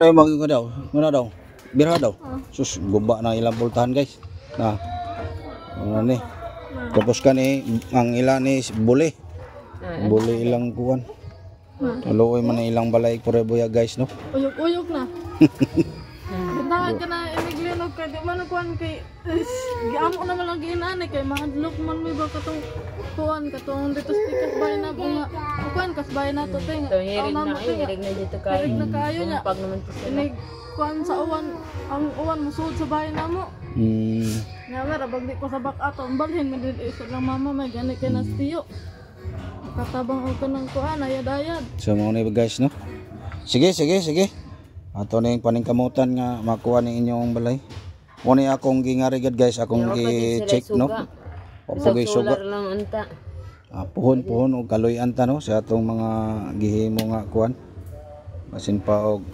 Ay mag daw. Muna daw. Birha daw. Sus guba na ilang pultahan guys. Na. Ano ni? Tapos kani ang ilan ni buli. Buli ilang kuan. Aloy man na ilang balay kureboya guys no. Uyok-uyok na. Ganahan ka na iniglinog ka di man kuan kay giamo naman lang ginani kay mahadlok man mi ba katong kuan katong dito stikas bay na bunga. Kuan kas bay na to ting. Hirig na dito kayo. Hirig na kayo nya. Pag naman to sila. Inig kuan sa uwan ang uwan musud sa bay na mo. Nga mera bag di ko sa bak ato balhin man dili sa lang mama may gani kay nastiyo. Katabang og kanang kuan ayad-ayad. So mo ni guys no. Sige. Ato na yung paningkamutan nga makuha ni inyong balay. Muna akong gingarigad guys, akong gi-check no. Papagay suga. Lang anta. Puhon o kaloy anta no sa atong mga gihimo nga kuan. Basin pa og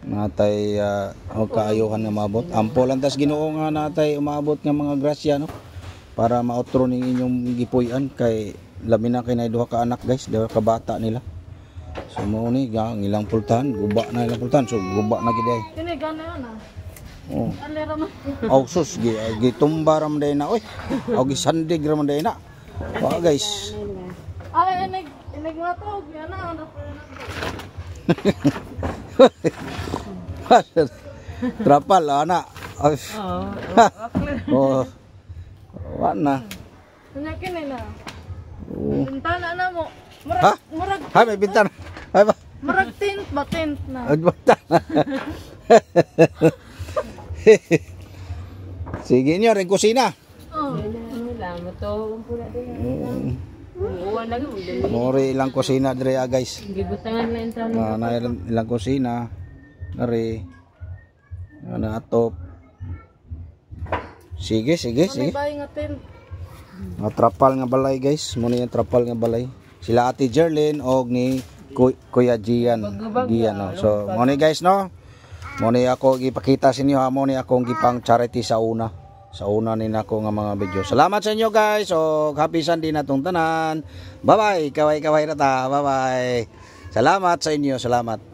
natay og kaayuhan nga maabot. Ampo lang tas Ginoo nga natay umabot nga mga grasya no. Para mautro ning inyong gipuy-an kay labi na kay nay duha ka anak guys, duha ka bata nila. So mo ni ang ilang pultahan, guba na ilang pultahan. So guba na gid ay. Kini gana na. Oh. Alera man. Aw sus gitumba ram day na oy. Aw gisandig ram day na. Wa guys. Ay inig matog yan na. Trapal ana. Oh. Wa na. Nya kini na. Oh. Bintana na mo. Ha? Hay may bintana. Hay ba? Murag tint ba tint na. Bintana. Sige nyo rin kusina. Oh. Wala mo to pula din. Uwan lagi mo dali. Mori ilang kusina dire guys. Gibutangan lang ta. Na ilang kusina. Nari. Na atop. Sige. Bay nga tint. Trapal nga balay guys. Muna yung trapal nga balay. Sila Ate Jerlyn og ni Kuya Gian. No? So muna guys no. Muna ako ipakita sa inyo ha. Muna akong gipang charity sa una. Sa una ni nako nga mga video. Salamat sa inyo guys. So happy Sunday na tong tanan. Bye bye. Kaway-kaway na ta. Bye bye. Salamat sa inyo. Salamat.